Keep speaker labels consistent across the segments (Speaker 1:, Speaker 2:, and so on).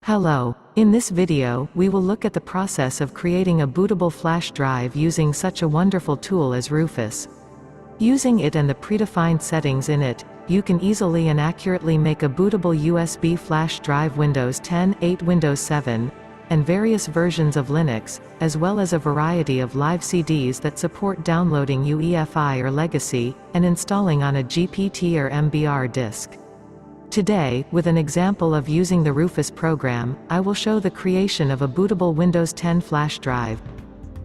Speaker 1: Hello. In this video, we will look at the process of creating a bootable flash drive using such a wonderful tool as Rufus. Using it and the predefined settings in it, you can easily and accurately make a bootable USB flash drive Windows 10, 8, Windows 7, and various versions of Linux, as well as a variety of live CDs that support downloading UEFI or legacy, and installing on a GPT or MBR disk. Today, with an example of using the Rufus program, I will show the creation of a bootable Windows 10 flash drive.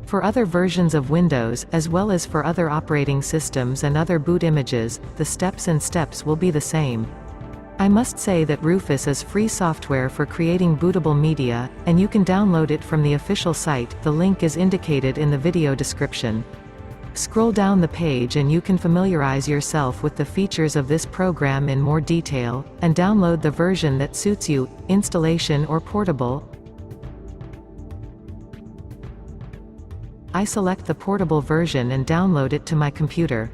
Speaker 1: For other versions of Windows, as well as for other operating systems and other boot images, the steps will be the same. I must say that Rufus is free software for creating bootable media, and you can download it from the official site. The link is indicated in the video description. Scroll down the page and you can familiarize yourself with the features of this program in more detail, and download the version that suits you, installation or portable. I select the portable version and download it to my computer.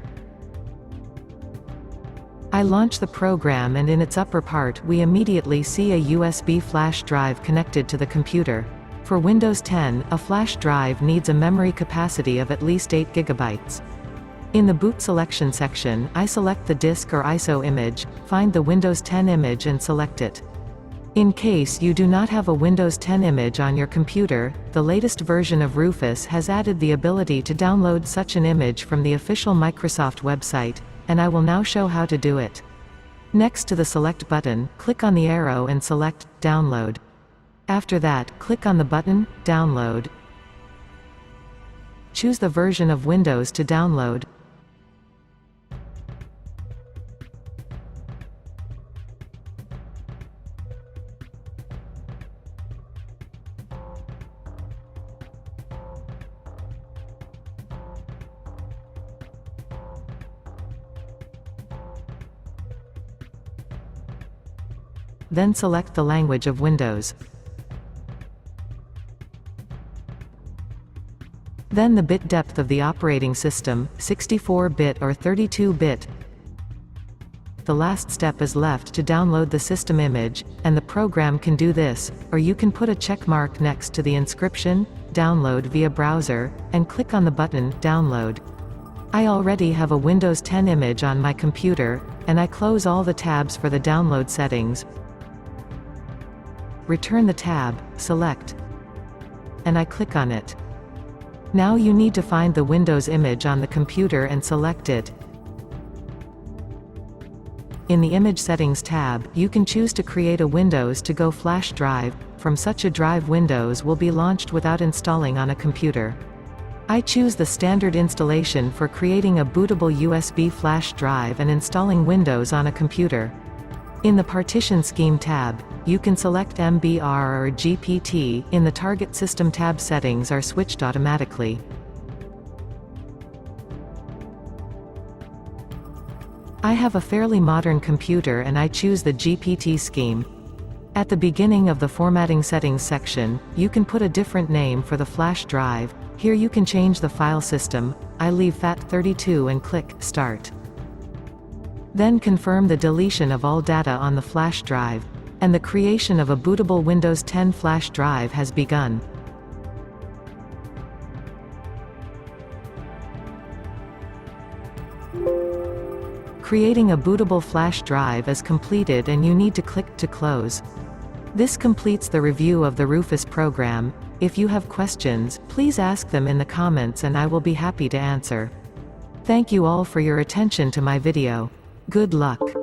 Speaker 1: I launch the program and in its upper part we immediately see a USB flash drive connected to the computer. For Windows 10, a flash drive needs a memory capacity of at least 8 GB. In the boot selection section, I select the disk or ISO image, find the Windows 10 image and select it. In case you do not have a Windows 10 image on your computer, the latest version of Rufus has added the ability to download such an image from the official Microsoft website, and I will now show how to do it. Next to the Select button, click on the arrow and select Download. After that, click on the button, Download. Choose the version of Windows to download. Then select the language of Windows. Then the bit depth of the operating system, 64-bit or 32-bit. The last step is left to download the system image, and the program can do this, or you can put a check mark next to the inscription, Download via browser, and click on the button, Download. I already have a Windows 10 image on my computer, and I close all the tabs for the download settings. Return the tab, select, and I click on it. Now you need to find the Windows image on the computer and select it. In the Image Settings tab, you can choose to create a Windows to go flash drive. From such a drive, Windows will be launched without installing on a computer. I choose the standard installation for creating a bootable USB flash drive and installing Windows on a computer. In the Partition Scheme tab, you can select MBR or GPT. In the Target System tab, settings are switched automatically. I have a fairly modern computer and I choose the GPT scheme. At the beginning of the Formatting Settings section, you can put a different name for the flash drive. Here you can change the file system. I leave FAT32 and click Start. Then confirm the deletion of all data on the flash drive, and the creation of a bootable Windows 10 flash drive has begun. Creating a bootable flash drive is completed and you need to click to close. This completes the review of the Rufus program. If you have questions, please ask them in the comments and I will be happy to answer. Thank you all for your attention to my video. Good luck.